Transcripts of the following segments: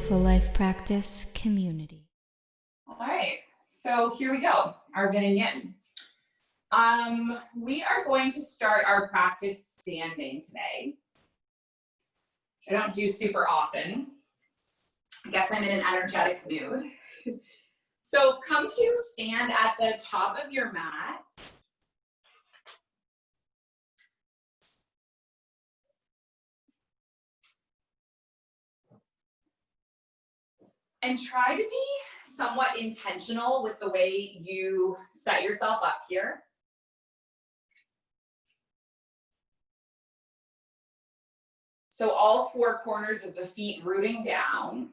Mindful Life Practice Community. All right, so here we go, our Vin Yin. We are going to start our practice standing today. I don't do super often. I guess I'm in an energetic mood. So come to stand at the top of your mat. And try to be somewhat intentional with the way you set yourself up here. So all four corners of the feet rooting down.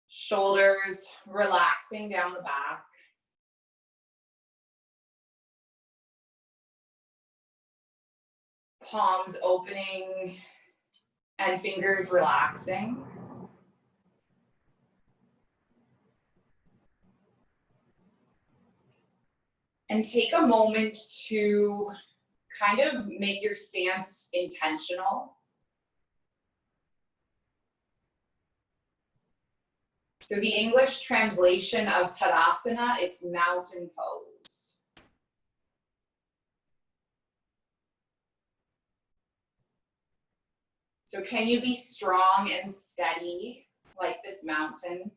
Shoulders relaxing down the back. Palms opening and fingers relaxing. And take a moment to kind of make your stance intentional. So the English translation of Tadasana, it's mountain pose. So can you be strong and steady like this mountain?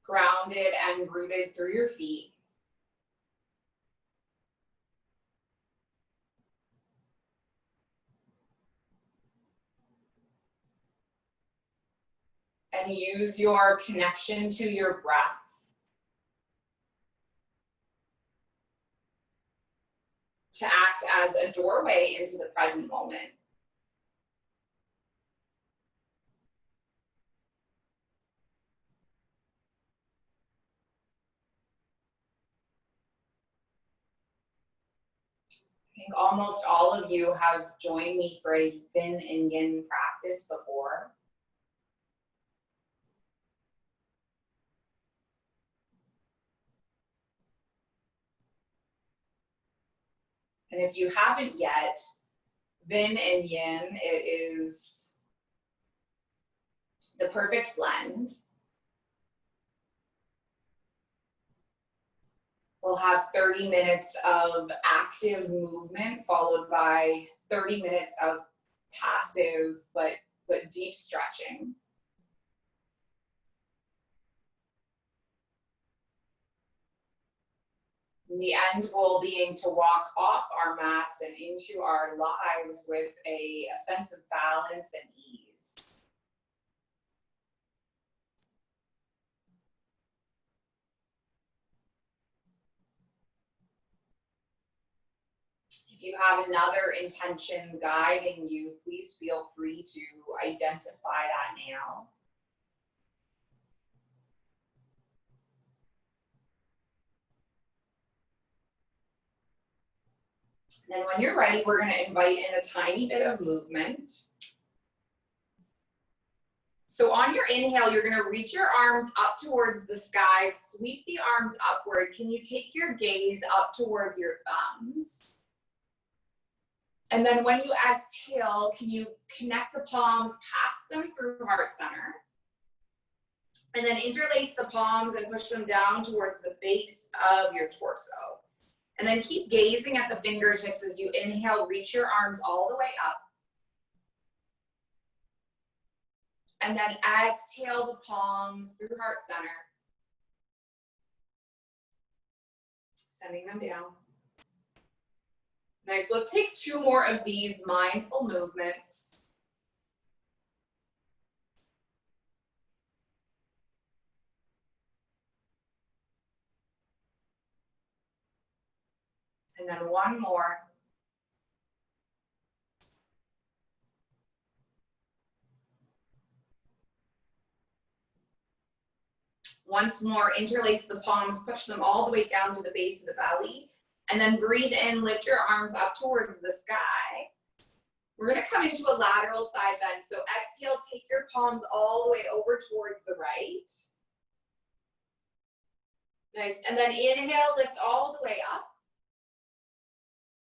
Grounded and rooted through your feet. And use your connection to your breath to act as a doorway into the present moment. I think almost all of you have joined me for a Vin and Yin practice before. And if you haven't yet, Vin and Yin, it is the perfect blend. We'll have 30 minutes of active movement followed by 30 minutes of passive but deep stretching. And the end goal being to walk off our mats and into our lives with a sense of balance and ease. If you have another intention guiding you, please feel free to identify that now. And then when you're ready, we're going to invite in a tiny bit of movement. So on your inhale, you're going to reach your arms up towards the sky, sweep the arms upward. Can you take your gaze up towards your thumbs? And then when you exhale, can you connect the palms, pass them through heart center? And then interlace the palms and push them down towards the base of your torso. And then keep gazing at the fingertips as you inhale, reach your arms all the way up. And then exhale the palms through heart center. Sending them down. Nice, let's take two more of these mindful movements. And then one more. Once more, interlace the palms, push them all the way down to the base of the belly. And then breathe in, lift your arms up towards the sky. We're going to come into a lateral side bend. So exhale, take your palms all the way over towards the right. Nice. And then inhale, lift all the way up.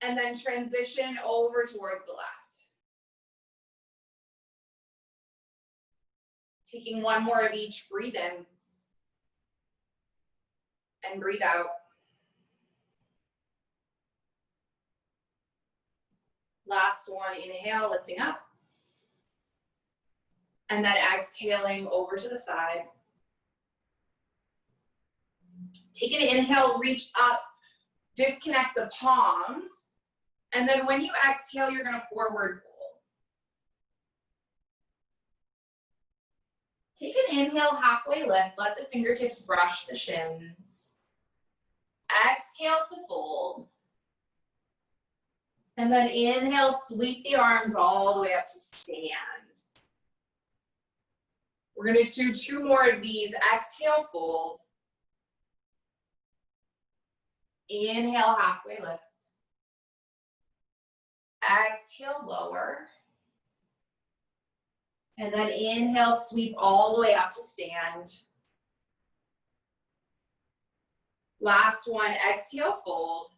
And then transition over towards the left. Taking one more of each, breathe in. And breathe out. Last one, inhale, lifting up. And then exhaling over to the side. Take an inhale, reach up, disconnect the palms. And then when you exhale, you're gonna forward fold. Take an inhale, halfway lift, let the fingertips brush the shins. Exhale to fold. And then inhale, sweep the arms all the way up to stand. We're gonna do 2 more of these. Exhale, fold. Inhale, halfway lift. Exhale, lower. And then inhale, sweep all the way up to stand. Last one, exhale, fold.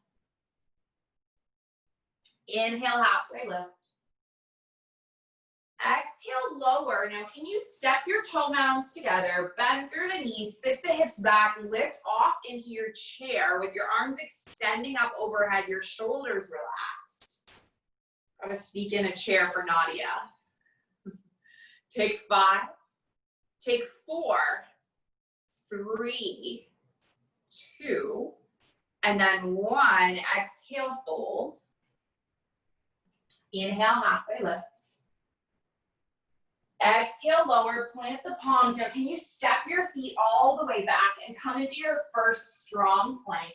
Inhale, halfway lift. Exhale, lower. Now, can you step your toe mounds together, bend through the knees, sit the hips back, lift off into your chair with your arms extending up overhead, your shoulders relaxed. I'm gonna sneak in a chair for Nadia. Take 5, take 4, 3, 2, and then 1. Exhale, fold. Inhale, halfway lift. Exhale, lower, plant the palms. Now, can you step your feet all the way back and come into your first strong plank?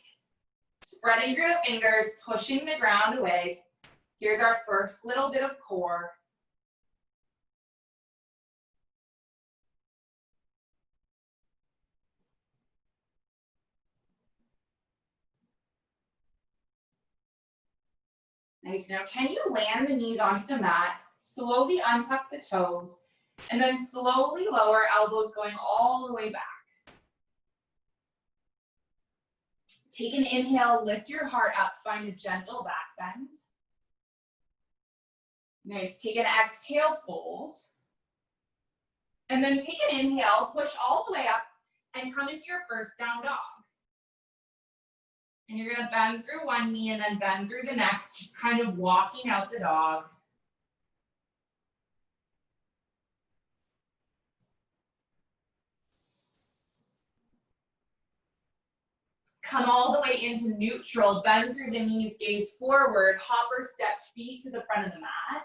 Spreading your fingers, pushing the ground away. Here's our first little bit of core. Nice. Now, can you land the knees onto the mat? Slowly untuck the toes, and then slowly lower, elbows going all the way back. Take an inhale, lift your heart up, find a gentle back bend. Nice. Take an exhale, fold. And then take an inhale, push all the way up, and come into your first down dog. And you're gonna bend through one knee and then bend through the next, just kind of walking out the dog. Come all the way into neutral, bend through the knees, gaze forward, hopper step, feet to the front of the mat.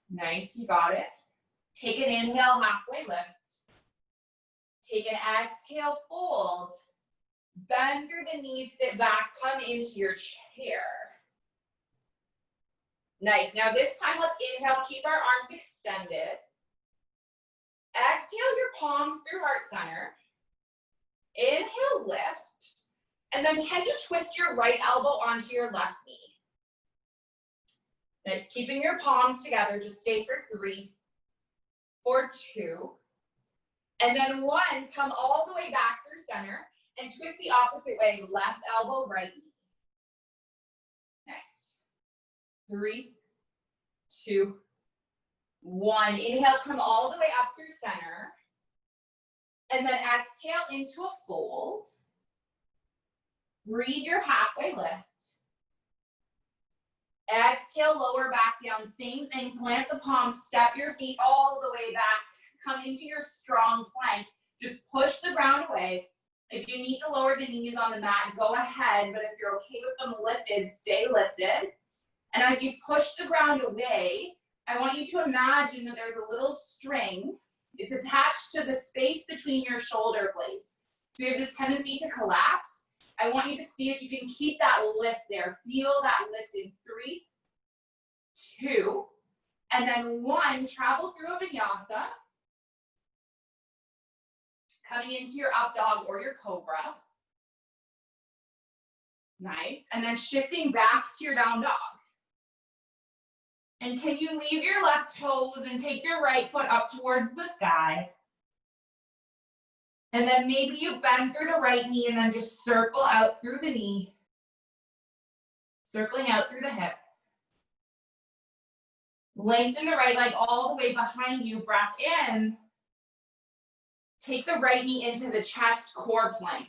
Nice, you got it. Take an inhale, halfway lift. Take an exhale, fold. Bend through the knees, sit back, come into your chair. Nice, now this time let's inhale, keep our arms extended. Exhale your palms through heart center. Inhale, lift. And then can you twist your right elbow onto your left knee? Nice, keeping your palms together, just stay for 3, for 2. And then 1, come all the way back through center and twist the opposite way, left elbow, right knee. Nice. 3, 2, 1. Inhale, come all the way up through center. And then exhale into a fold. Breathe your halfway lift. Exhale, lower back down. Same thing, plant the palms, step your feet all the way back. Come into your strong plank. Just push the ground away. If you need to lower the knees on the mat, go ahead. But if you're okay with them lifted, stay lifted. And as you push the ground away, I want you to imagine that there's a little string. It's attached to the space between your shoulder blades. So you have this tendency to collapse. I want you to see if you can keep that lift there. Feel that lift in 3, 2, and then 1. Travel through a vinyasa. Coming into your up dog or your cobra. Nice. And then shifting back to your down dog. And can you leave your left toes and take your right foot up towards the sky? And then maybe you bend through the right knee and then just circle out through the knee. circling out through the hip. Lengthen the right leg all the way behind you, breath in. Take the right knee into the chest core plank.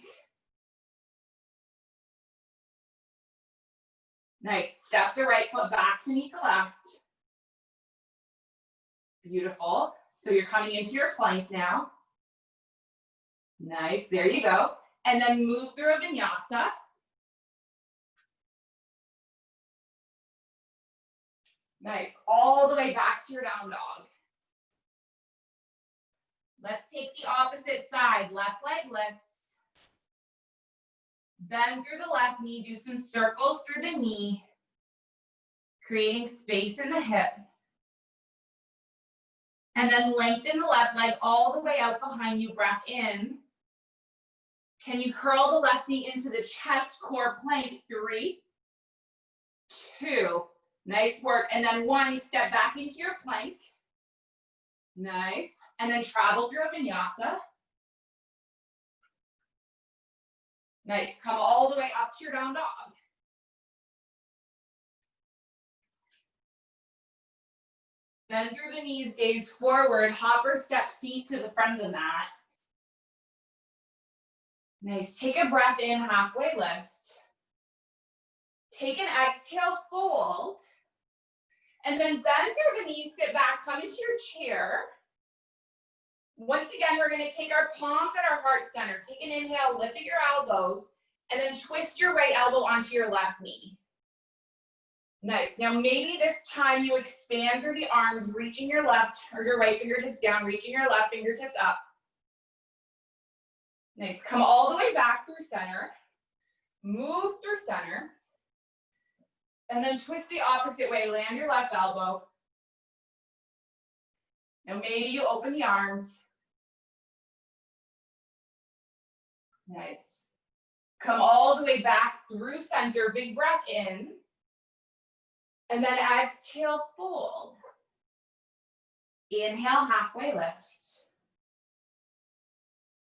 Nice, step the right foot back to meet the left. Beautiful, so you're coming into your plank now. Nice, there you go. And then move through a vinyasa. Nice, all the way back to your down dog. Let's take the opposite side, left leg lifts. Bend through the left knee, do some circles through the knee, creating space in the hip. And then lengthen the left leg all the way out behind you, breath in. Can you curl the left knee into the chest core plank? 3, 2, nice work. And then 1, step back into your plank. Nice. And then travel through a vinyasa. Nice, come all the way up to your down dog. Bend through the knees, gaze forward, hop or step feet to the front of the mat. Nice, take a breath in, halfway lift. Take an exhale, fold. And then bend through the knees, sit back, come into your chair. Once again, we're gonna take our palms at our heart center. Take an inhale, lift at your elbows, and then twist your right elbow onto your left knee. Nice, now maybe this time you expand through the arms, reaching your left or your right fingertips down, reaching your left fingertips up. Nice, come all the way back through center, move through center, and then twist the opposite way, land your left elbow. Now maybe you open the arms. Nice. Come all the way back through center, big breath in. And then exhale, fold. Inhale, halfway lift.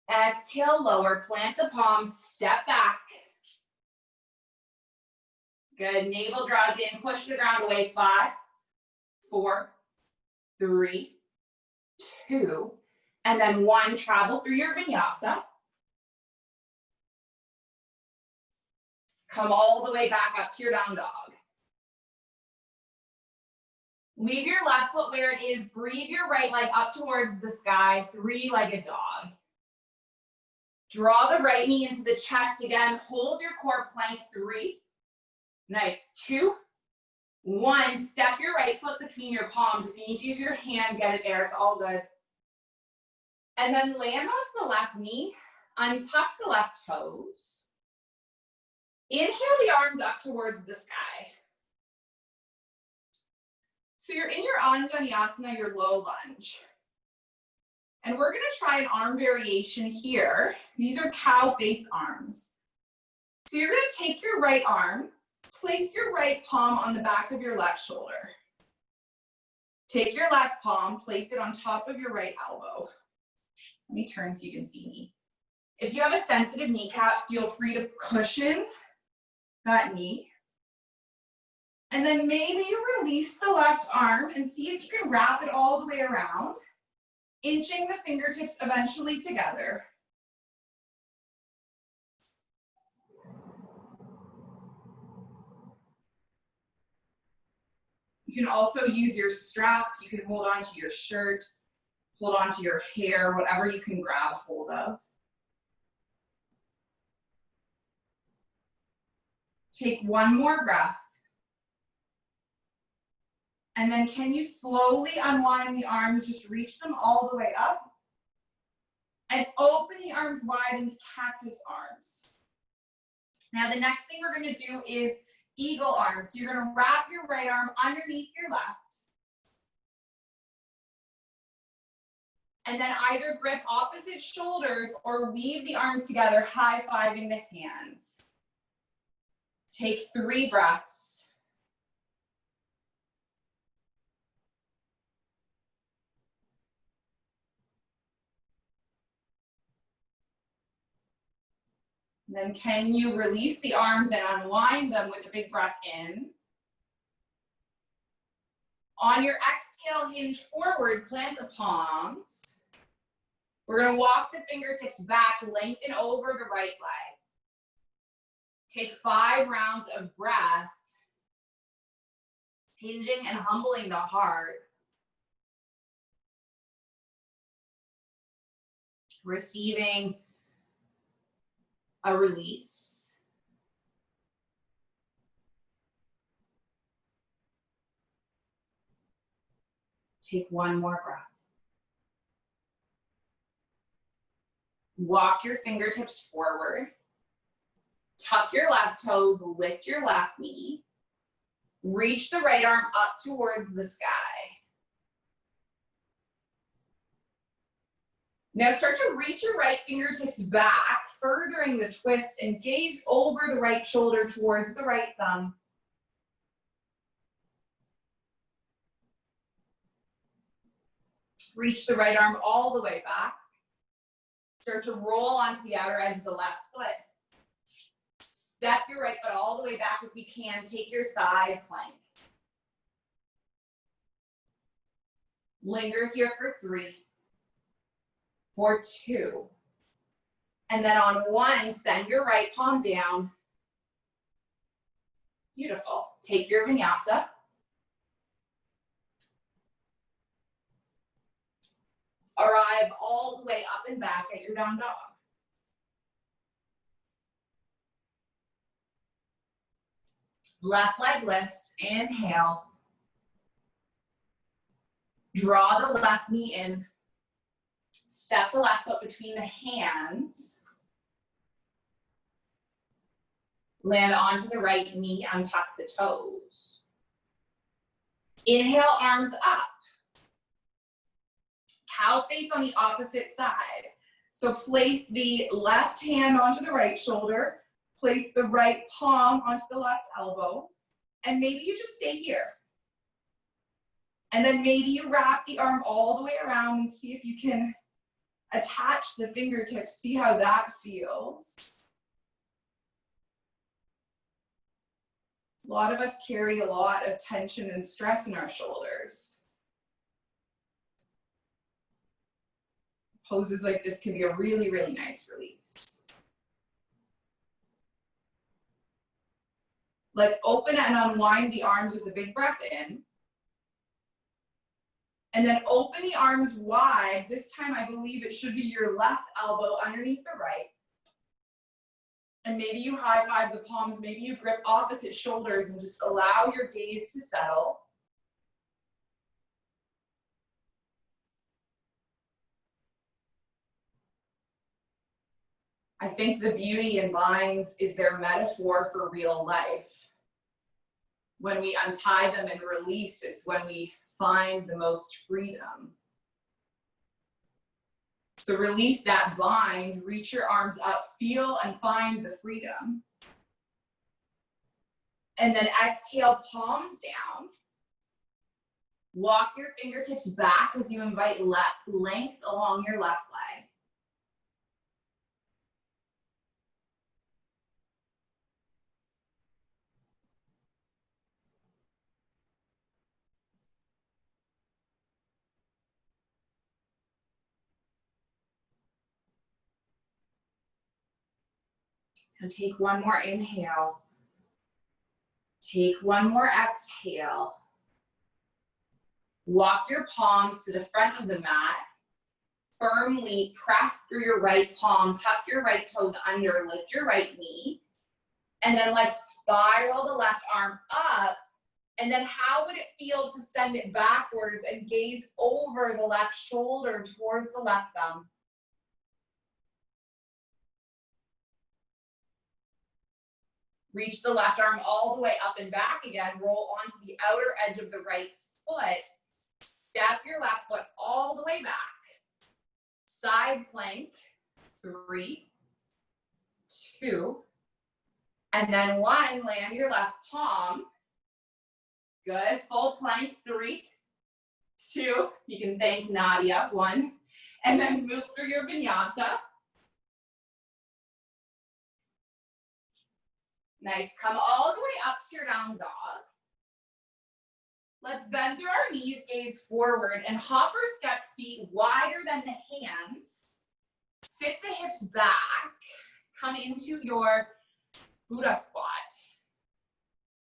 Exhale, lower, plant the palms, step back. Good, navel draws in, push the ground away, 5, 4, 3, 2, and then 1, travel through your vinyasa. Come all the way back up to your down dog. Leave your left foot where it is, breathe your right leg up towards the sky, 3-legged dog. Draw the right knee into the chest again, hold your core plank, 3. Nice, 2, 1, step your right foot between your palms. If you need to use your hand, get it there, it's all good. And then land onto the left knee, untuck the left toes. Inhale the arms up towards the sky. So you're in your Anjanyasana, your low lunge. And we're gonna try an arm variation here. These are cow face arms. So you're gonna take your right arm, place your right palm on the back of your left shoulder. Take your left palm, place it on top of your right elbow. Let me turn so you can see me. If you have a sensitive kneecap, feel free to cushion that knee. And then maybe you release the left arm and see if you can wrap it all the way around, inching the fingertips eventually together. You can also use your strap, you can hold on to your shirt, hold on to your hair, whatever you can grab hold of. Take one more breath. And then can you slowly unwind the arms, just reach them all the way up. And open the arms wide into cactus arms. Now the next thing we're gonna do is eagle arms. So you're gonna wrap your right arm underneath your left. And then either grip opposite shoulders or weave the arms together, high-fiving the hands. Take 3 breaths. Then can you release the arms and unwind them with a big breath in? On your exhale, hinge forward, plant the palms. We're gonna walk the fingertips back, lengthen over the right leg. Take 5 rounds of breath, hinging and humbling the heart. Receiving a release. Take 1 more breath. Walk your fingertips forward. Tuck your left toes, lift your left knee. Reach the right arm up towards the sky. Now start to reach your right fingertips back, furthering the twist, and gaze over the right shoulder towards the right thumb. Reach the right arm all the way back. Start to roll onto the outer edge of the left foot. Step your right foot all the way back if you can. Take your side plank. Linger here for 3, for 2. And then on 1, send your right palm down. Beautiful. Take your vinyasa. Arrive all the way up and back at your down dog. Left leg lifts, inhale. Draw the left knee in. Step the left foot between the hands. Land onto the right knee, untuck the toes. Inhale, arms up. Cow face on the opposite side. So place the left hand onto the right shoulder, place the right palm onto the left elbow, and maybe you just stay here. And then maybe you wrap the arm all the way around and see if you can attach the fingertips, see how that feels. A lot of us carry a lot of tension and stress in our shoulders. Poses like this can be a really, really nice release. Let's open and unwind the arms with a big breath in. And then open the arms wide. This time I believe it should be your left elbow underneath the right. And maybe you high five the palms, maybe you grip opposite shoulders and just allow your gaze to settle. I think the beauty in binds is their metaphor for real life. When we untie them and release, it's when we find the most freedom. So release that bind, reach your arms up, feel and find the freedom. And then exhale, palms down. Walk your fingertips back as you invite length along your left leg. And take 1 more inhale. Take 1 more exhale. Walk your palms to the front of the mat. Firmly press through your right palm, tuck your right toes under, lift your right knee. And then let's spiral the left arm up. And then how would it feel to send it backwards and gaze over the left shoulder towards the left thumb? Reach the left arm all the way up and back again. Roll onto the outer edge of the right foot. Step your left foot all the way back. Side plank, 3, 2, and then 1, land your left palm. Good, full plank, 3, 2, you can thank Nadia, 1, and then move through your vinyasa. Nice. Come all the way up to your down dog. Let's bend through our knees, gaze forward, and hop or step feet wider than the hands. Sit the hips back. Come into your Buddha squat.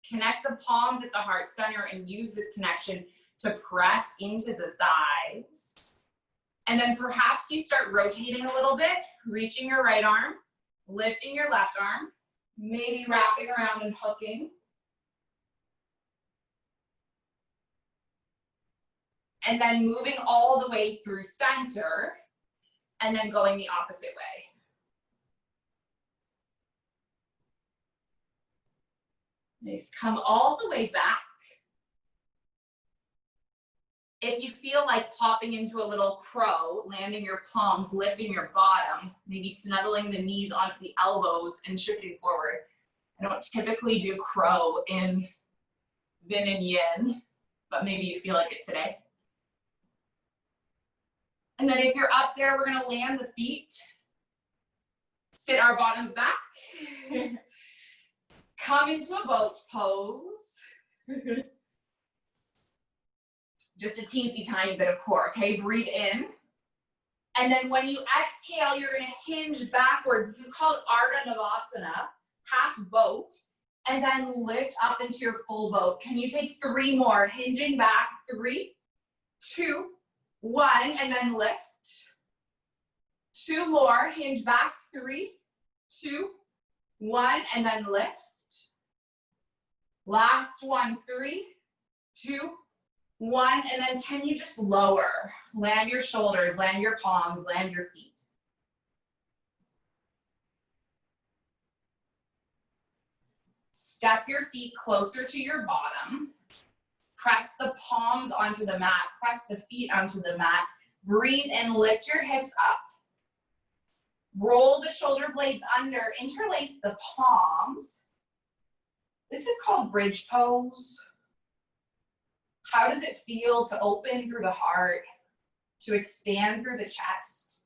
Connect the palms at the heart center and use this connection to press into the thighs. And then perhaps you start rotating a little bit, reaching your right arm, lifting your left arm, maybe wrapping around and hooking. And then moving all the way through center, and then going the opposite way. Nice, come all the way back. If you feel like popping into a little crow, landing your palms, lifting your bottom, maybe snuggling the knees onto the elbows and shifting forward. I don't typically do crow in Vin Yin, but maybe you feel like it today. And then if you're up there, we're gonna land the feet, sit our bottoms back, come into a boat pose. Just a teensy tiny bit of core, okay? Breathe in. And then when you exhale, you're gonna hinge backwards. This is called Ardha Navasana, half boat. And then lift up into your full boat. Can you take 3 more? Hinging back, 3, 2, 1, and then lift. 2 more, hinge back, 3, 2, 1, and then lift. Last one, 3, 2, 1, and then can you just lower? Land your shoulders, land your palms, land your feet. Step your feet closer to your bottom. Press the palms onto the mat, press the feet onto the mat. Breathe and lift your hips up. Roll the shoulder blades under, interlace the palms. This is called bridge pose. How does it feel to open through the heart, to expand through the chest?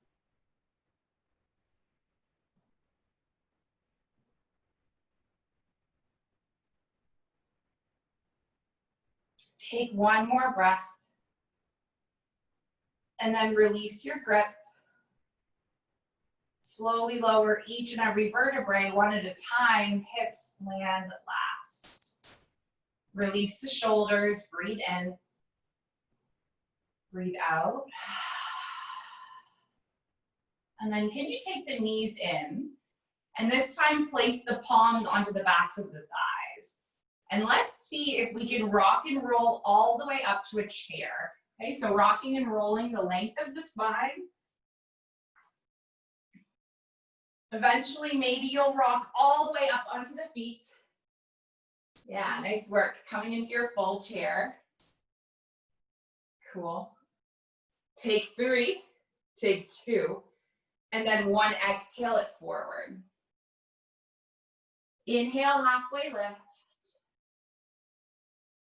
Take 1 more breath. And then release your grip. Slowly lower each and every vertebrae 1 at a time. Hips land last. Release the shoulders. Breathe in. Breathe out. And then can you take the knees in? And this time place the palms onto the backs of the thighs. And let's see if we can rock and roll all the way up to a chair. Okay, so rocking and rolling the length of the spine. Eventually, maybe you'll rock all the way up onto the feet. Yeah, nice work. Coming into your full chair. Cool. Take 3, take 2, and then 1, exhale it forward. Inhale, halfway lift.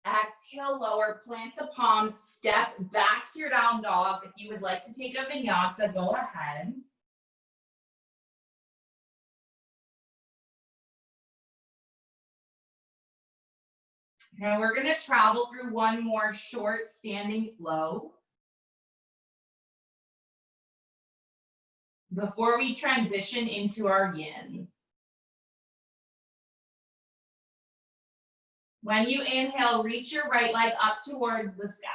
Exhale, lower, plant the palms, step back to your down dog. If you would like to take a vinyasa, go ahead. Now we're gonna travel through 1 more short standing flow before we transition into our yin. When you inhale, reach your right leg up towards the sky.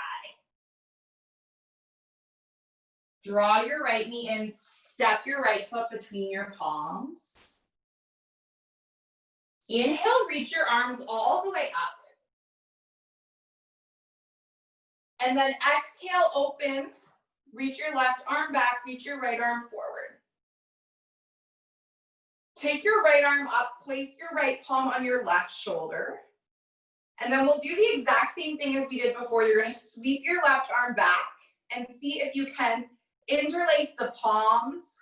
Draw your right knee in, step your right foot between your palms. Inhale, reach your arms all the way up. And then exhale, open, reach your left arm back, reach your right arm forward. Take your right arm up, place your right palm on your left shoulder. And then we'll do the exact same thing as we did before. You're gonna sweep your left arm back and see if you can interlace the palms,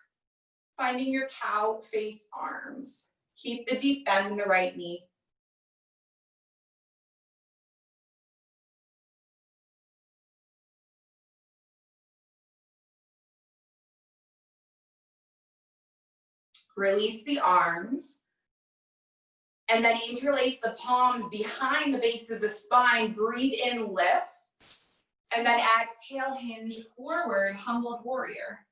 finding your cow face arms. Keep the deep bend in the right knee. Release the arms. And then interlace the palms behind the base of the spine. Breathe in, lift. And then exhale, hinge forward, humbled warrior.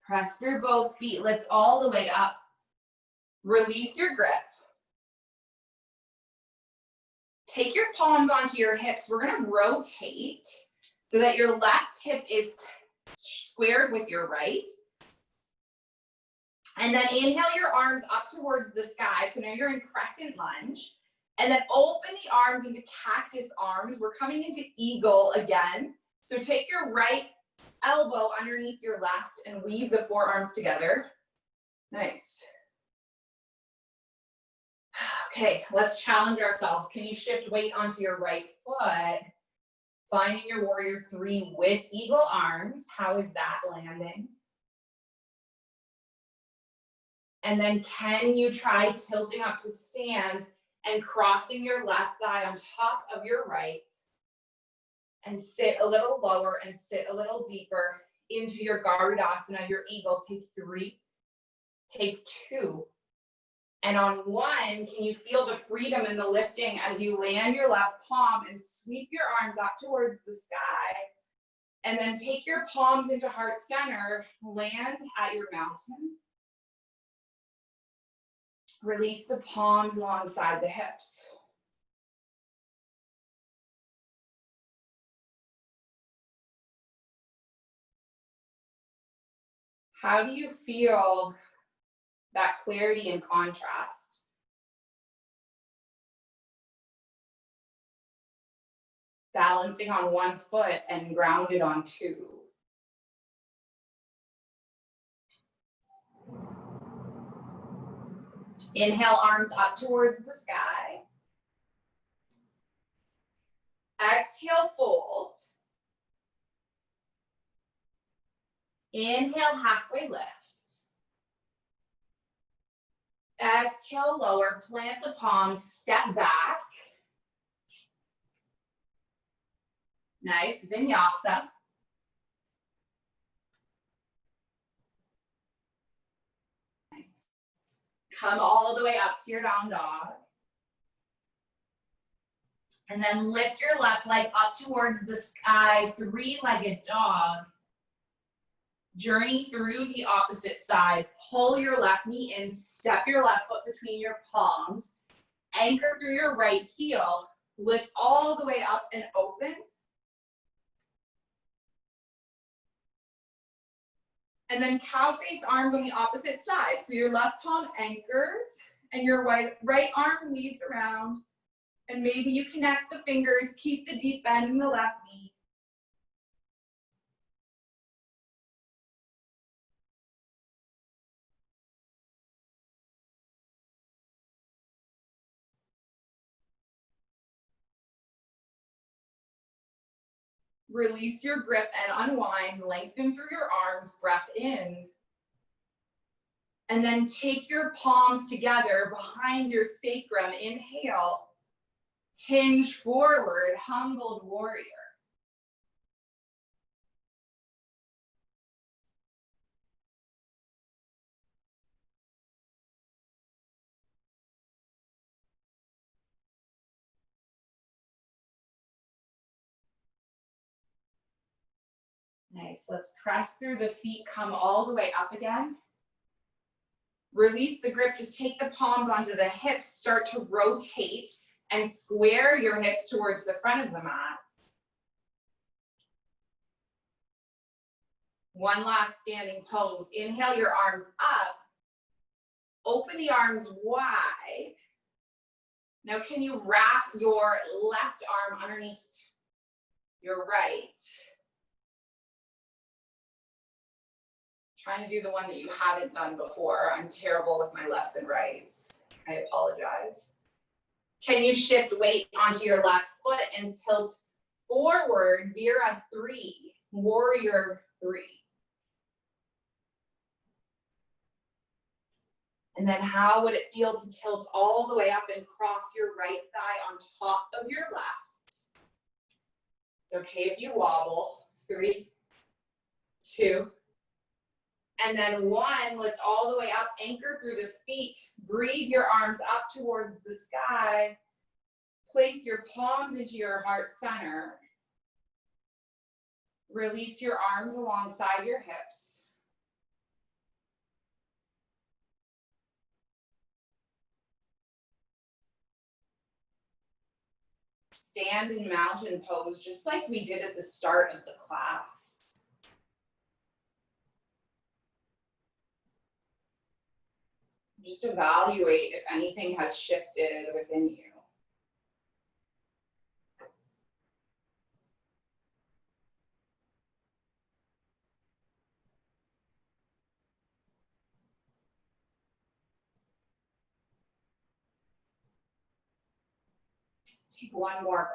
Press through both feet, lift all the way up. Release your grip. Take your palms onto your hips. We're gonna rotate so that your left hip is squared with your right. And then inhale your arms up towards the sky. So now you're in crescent lunge. And then open the arms into cactus arms. We're coming into eagle again. So take your right elbow underneath your left and weave the forearms together. Nice. Okay, let's challenge ourselves. Can you shift weight onto your right foot? Finding your warrior three with eagle arms. How is that landing? And then can you try tilting up to stand and crossing your left thigh on top of your right? And sit a little lower and sit a little deeper into your Garudasana, your eagle. Take 3, take 2. And on 1, can you feel the freedom and the lifting as you land your left palm and sweep your arms up towards the sky. And then take your palms into heart center, land at your mountain. Release the palms alongside the hips. How do you feel that clarity and contrast? Balancing on 1 foot and grounded on 2. Inhale, arms up towards the sky. Exhale, fold. Inhale, halfway lift. Exhale, lower, plant the palms, step back. Nice, vinyasa. Nice. Come all the way up to your down dog. And then lift your left leg up towards the sky, 3-legged dog. Journey through the opposite side. Pull your left knee in, step your left foot between your palms, anchor through your right heel, lift all the way up and open. And then cow face arms on the opposite side. So your left palm anchors and your right arm weaves around. And maybe you connect the fingers, keep the deep bend in the left knee. Release your grip and unwind, lengthen through your arms, breath in. And then take your palms together behind your sacrum, inhale, hinge forward, humbled warrior. Nice, let's press through the feet, come all the way up again. Release the grip, just take the palms onto the hips, start to rotate and square your hips towards the front of the mat. One last standing pose. Inhale your arms up. Open the arms wide. Now can you wrap your left arm underneath your right? Trying to do the one that you haven't done before. I'm terrible with my lefts and rights. I apologize. Can you shift weight onto your left foot and tilt forward, Vira 3, warrior 3. And then how would it feel to tilt all the way up and cross your right thigh on top of your left? It's okay if you wobble. 3, 2, and then 1. Lift all the way up, anchor through the feet. Breathe your arms up towards the sky. Place your palms into your heart center. Release your arms alongside your hips. Stand in mountain pose, just like we did at the start of the class. Just evaluate if anything has shifted within you. Take one more breath.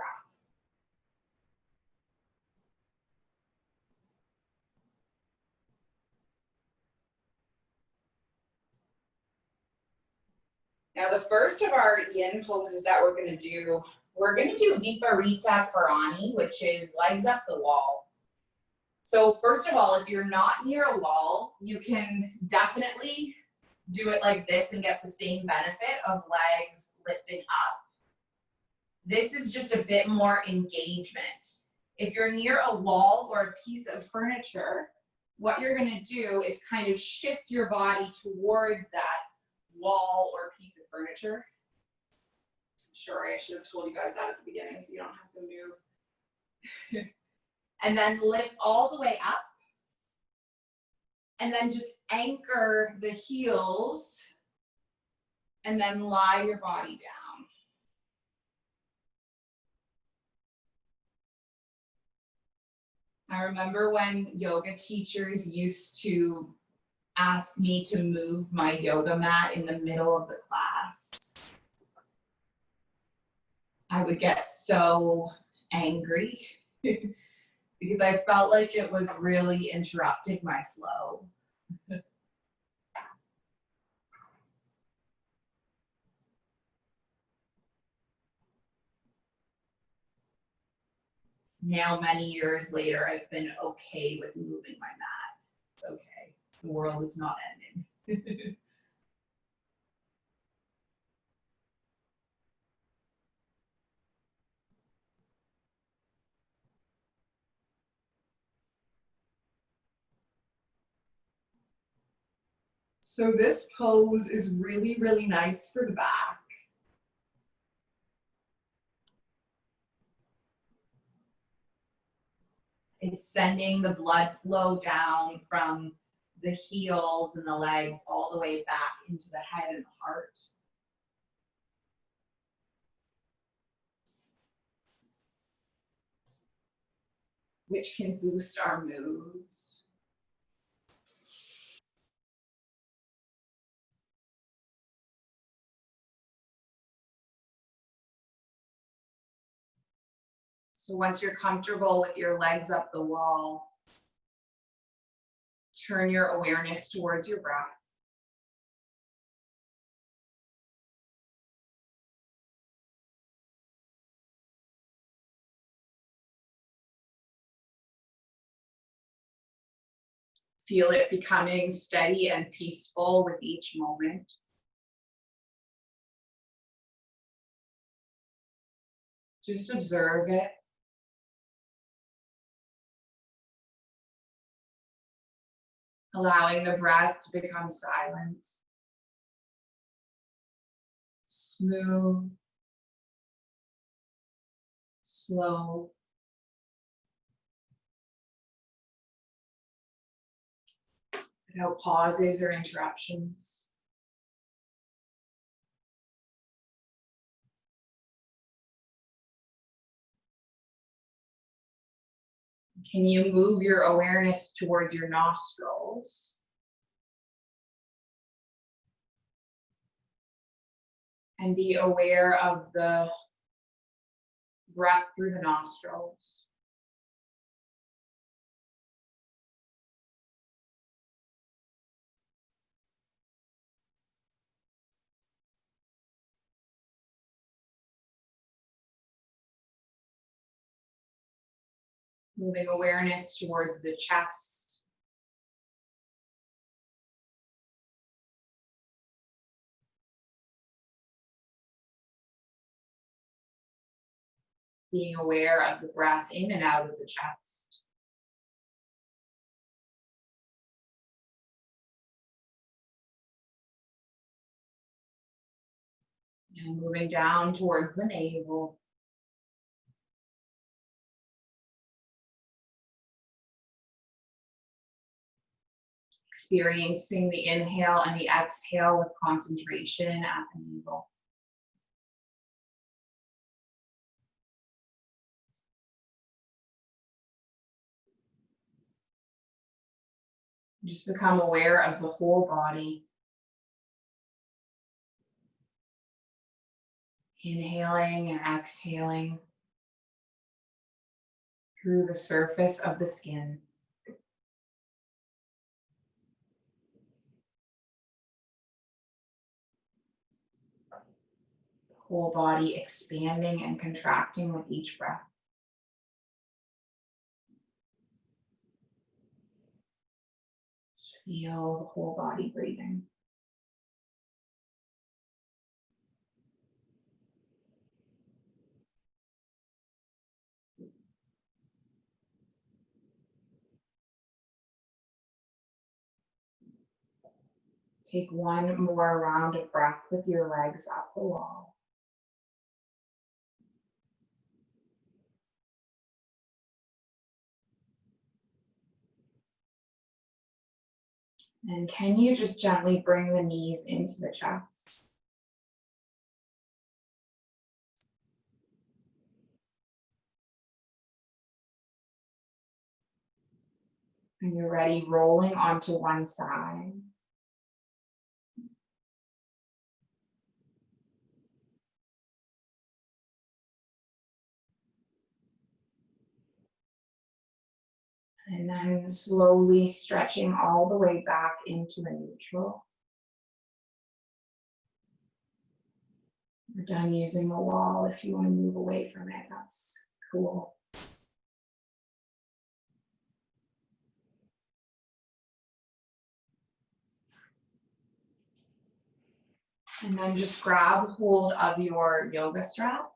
Now, the first of our yin poses that we're going to do Viparita Parani, which is legs up the wall. So first of all, if you're not near a wall, you can definitely do it like this and get the same benefit of legs lifting up. This is just a bit more engagement. If you're near a wall or a piece of furniture, what you're going to do is kind of shift your body towards that wall or piece of furniture. I'm sure I should have told you guys that at the beginning so you don't have to move. And then lift all the way up. And then just anchor the heels and then lie your body down. I remember when yoga teachers used to ask me to move my yoga mat in the middle of the class. I would get so angry because I felt like it was really interrupting my flow. Now, many years later, I've been okay with moving my mat. It's okay. The world is not ending. So this pose is really, really nice for the back. It's sending the blood flow down from the heels and the legs all the way back into the head and the heart. Which can boost our moods. So once you're comfortable with your legs up the wall, turn your awareness towards your breath. Feel it becoming steady and peaceful with each moment. Just observe it. Allowing the breath to become silent. Smooth. Slow. Without pauses or interruptions. Can you move your awareness towards your nostrils? And be aware of the breath through the nostrils. Moving awareness towards the chest. Being aware of the breath in and out of the chest. And moving down towards the navel. Experiencing the inhale and the exhale with concentration at the navel. Just become aware of the whole body. Inhaling and exhaling through the surface of the skin. The whole body expanding and contracting with each breath. Just feel the whole body breathing. Take one more round of breath with your legs up the wall. And can you just gently bring the knees into the chest? When you're ready, rolling onto one side. And then slowly stretching all the way back into a neutral. We're done using the wall. If you want to move away from it, that's cool. And then just grab hold of your yoga strap.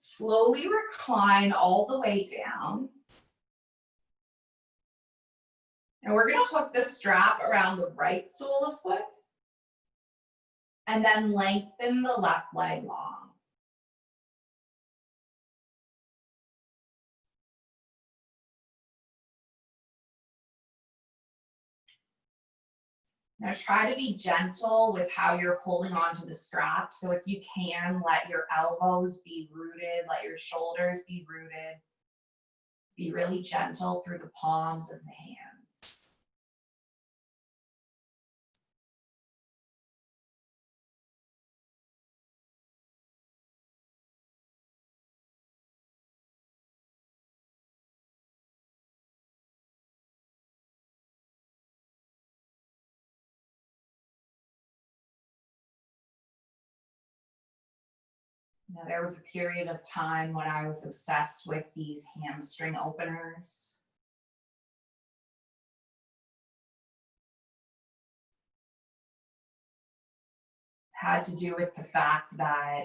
Slowly recline all the way down. And we're going to hook the strap around the right sole of foot and then lengthen the left leg long. Now try to be gentle with how you're holding onto the strap. So if you can, let your elbows be rooted, let your shoulders be rooted. Be really gentle through the palms of the hands. Now, there was a period of time when I was obsessed with these hamstring openers. Had to do with the fact that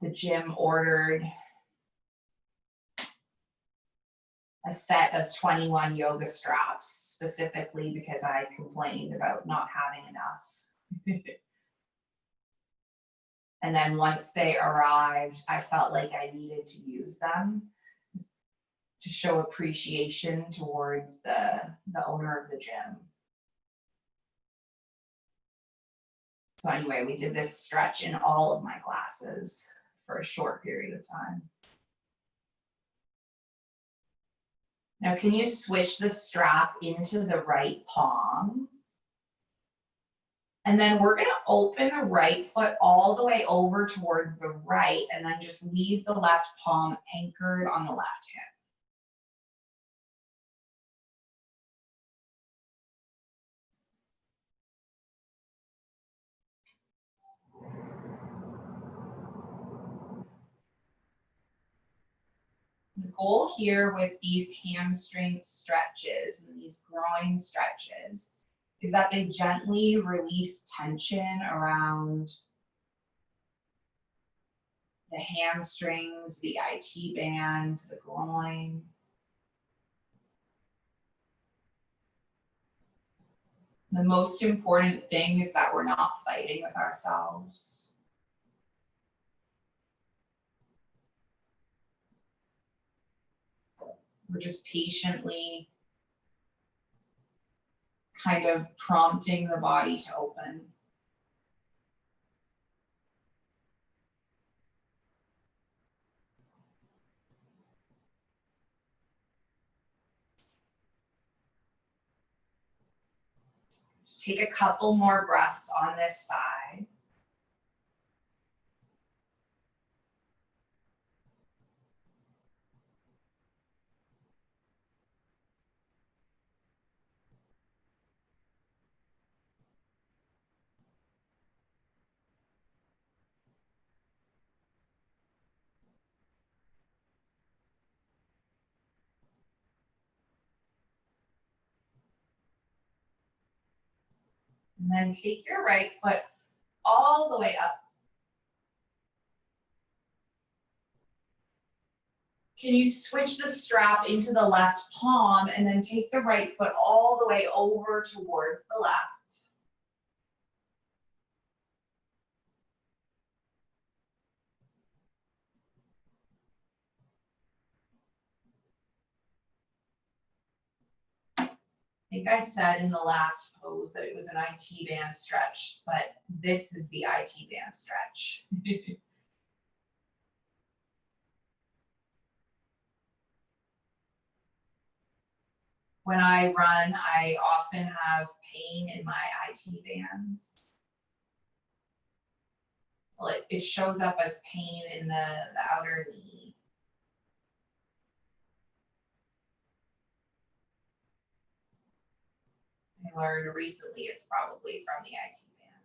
the gym ordered a set of 21 yoga straps specifically because I complained about not having enough. And then once they arrived, I felt like I needed to use them to show appreciation towards the owner of the gym. So anyway, we did this stretch in all of my classes for a short period of time. Now, can you switch the strap into the right palm? And then we're going to open the right foot all the way over towards the right and then just leave the left palm anchored on the left hip. goal here with these hamstring stretches and these groin stretches is that they gently release tension around the hamstrings, the IT band, the groin. The most important thing is that we're not fighting with ourselves. We're just patiently kind of prompting the body to open. Just take a couple more breaths on this side. And then take your right foot all the way up. Can you switch the strap into the left palm and then take the right foot all the way over towards the left? I think I said in the last pose that it was an IT band stretch, but this is the IT band stretch. When I run, I often have pain in my IT bands. Well, it shows up as pain in the outer knee. I learned recently it's probably from the IT band.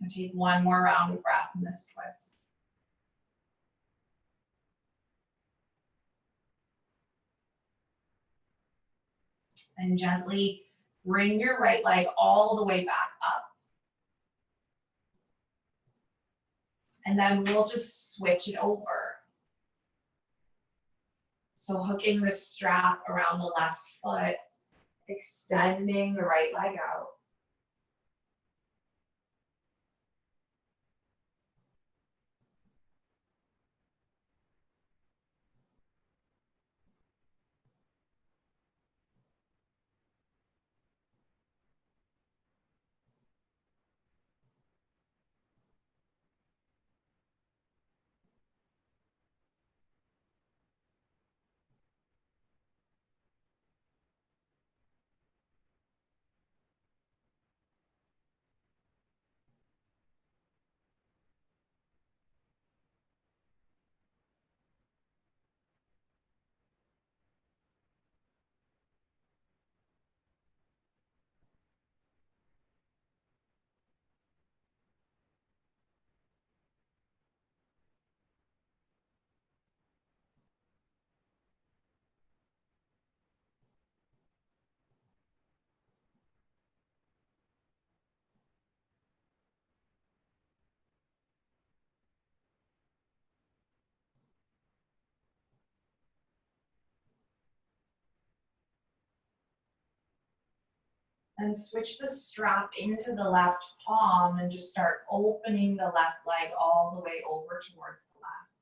And take one more round of breath in this twist. And gently bring your right leg all the way back up. And then we'll just switch it over. So hooking the strap around the left foot, extending the right leg out. Then switch the strap into the left palm and just start opening the left leg all the way over towards the left.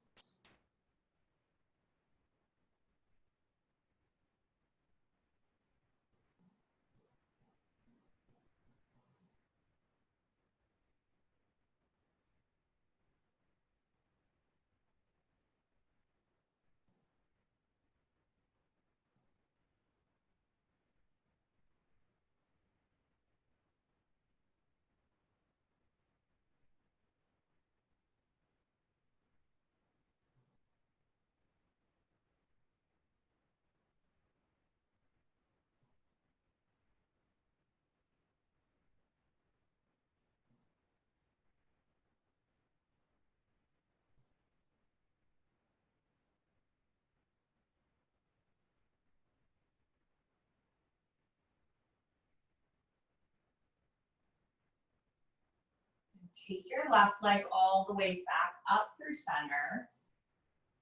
Take your left leg all the way back up through center.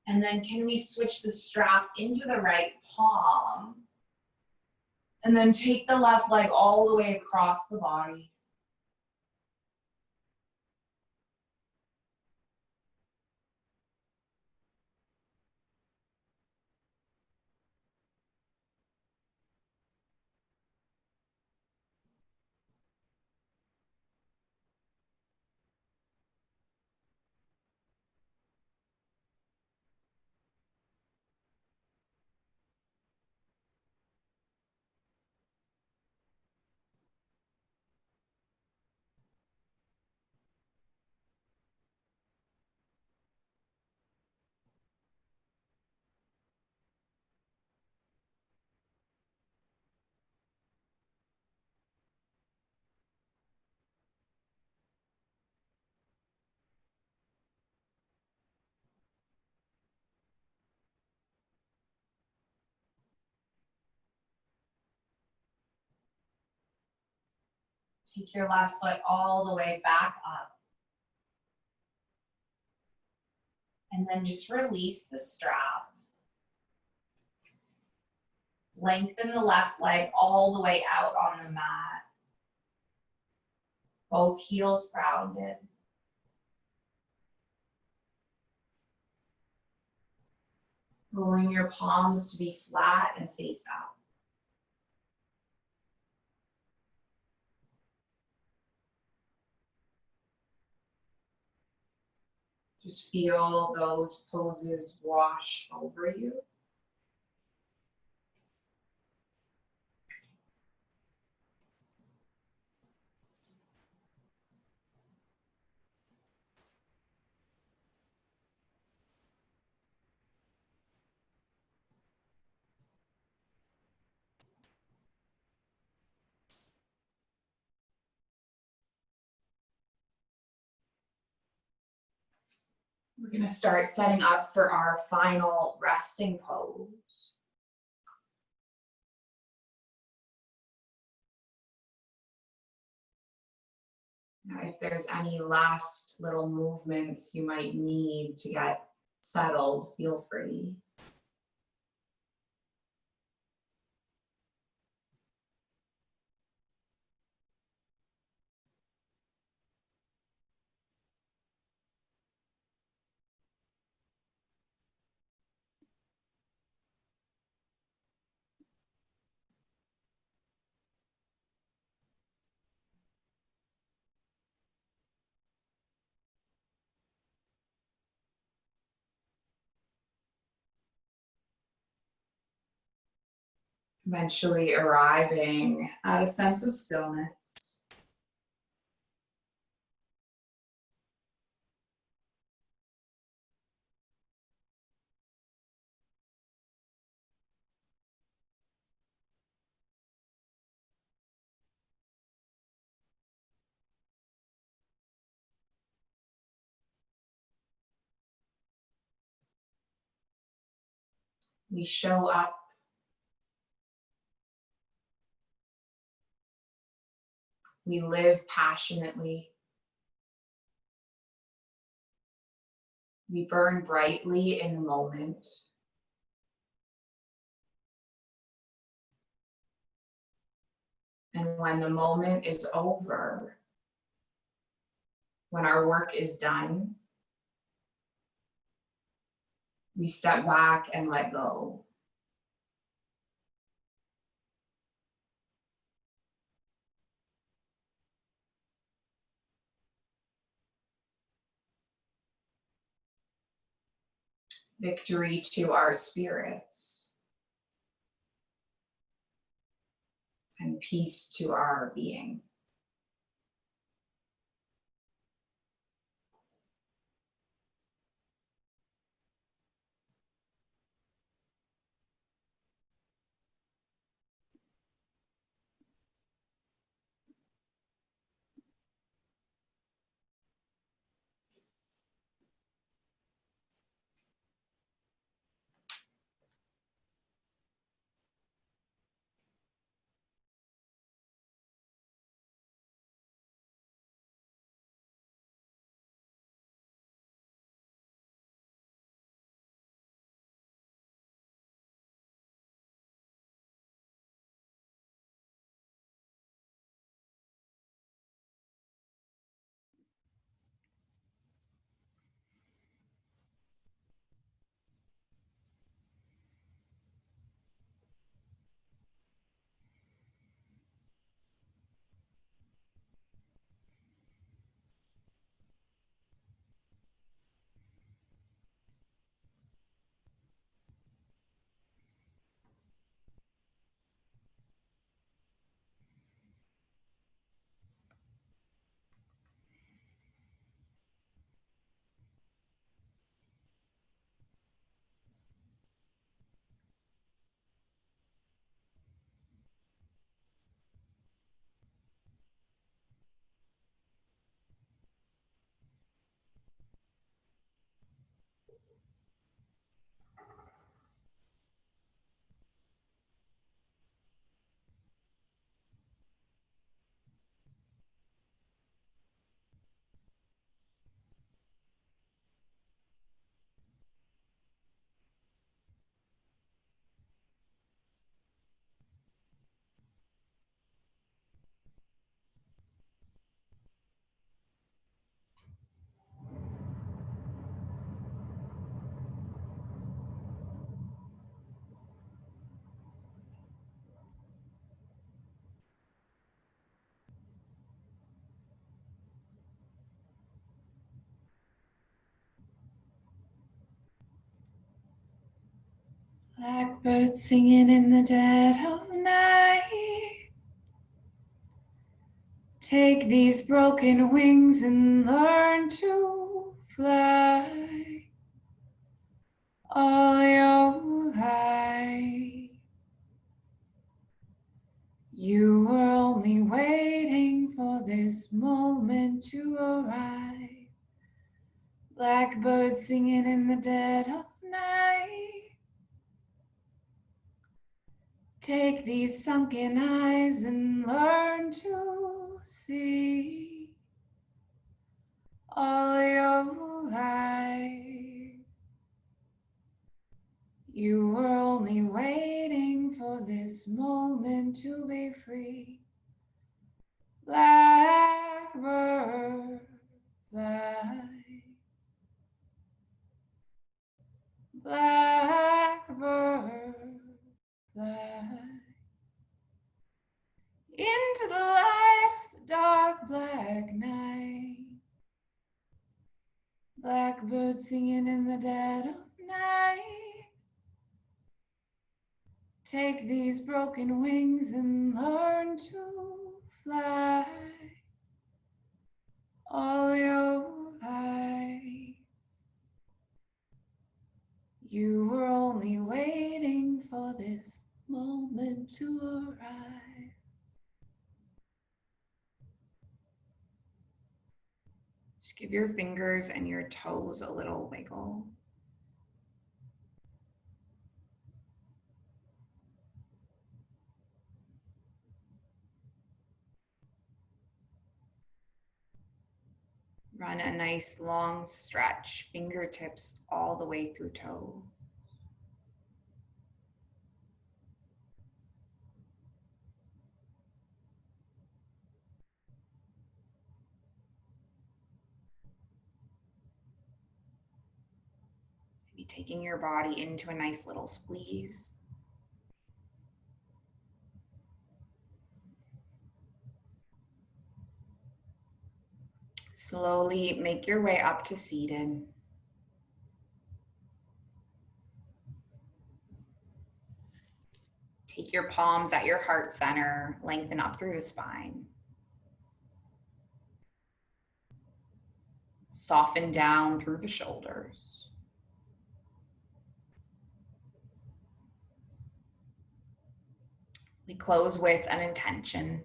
And then can we switch the strap into the right palm? And then take the left leg all the way across the body. Take your left foot all the way back up. And then just release the strap. Lengthen the left leg all the way out on the mat. Both heels grounded. Rolling your palms to be flat and face out. Just feel those poses wash over you. We're going to start setting up for our final resting pose. Now, if there's any last little movements you might need to get settled, feel free. Eventually arriving at a sense of stillness. We show up. We live passionately. We burn brightly in the moment. And when the moment is over, when our work is done, we step back and let go. Victory to our spirits and peace to our being. Blackbird singing in the dead of night. Take these broken wings and learn to fly all your life. You were only waiting for this moment to arrive. Blackbird singing in the dead of night. Take these sunken eyes and learn to see all your life. You were only waiting for this moment to be free. Blackbird fly. Blackbird fly. Into the light of the dark black night. Blackbird singing in the dead of night. Take these broken wings and learn to fly all your life. You were only waiting for this moment to arrive. Just give your fingers and your toes a little wiggle. Run a nice long stretch, fingertips all the way through toe. Maybe taking your body into a nice little squeeze. Slowly make your way up to seated. Take your palms at your heart center, lengthen up through the spine. Soften down through the shoulders. We close with an intention.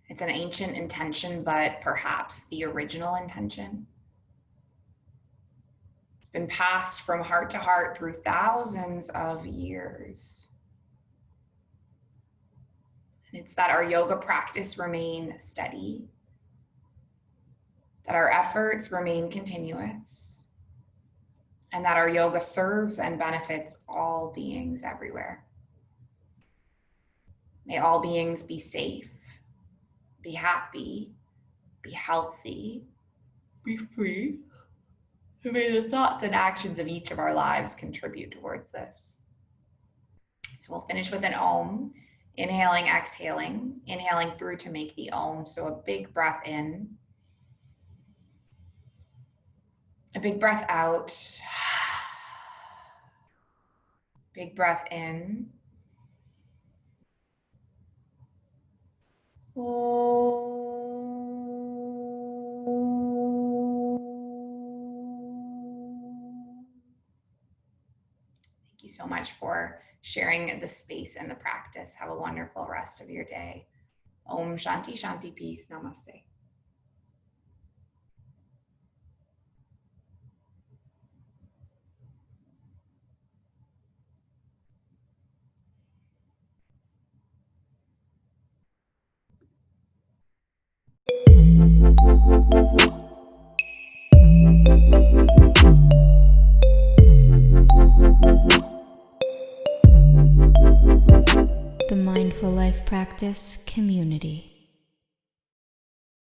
It's an ancient intention, but perhaps the original intention. It's been passed from heart to heart through thousands of years. And it's that our yoga practice remain steady, that our efforts remain continuous, and that our yoga serves and benefits all beings everywhere. May all beings be safe, be happy, be healthy, be free. And may the thoughts and actions of each of our lives contribute towards this. So we'll finish with an Om, inhaling, exhaling, inhaling through to make the Om. So a big breath in, a big breath out, big breath in. Thank you so much for sharing the space and the practice. Have a wonderful rest of your day. Om Shanti Shanti, peace. Namaste. The Mindful Life Practice Community.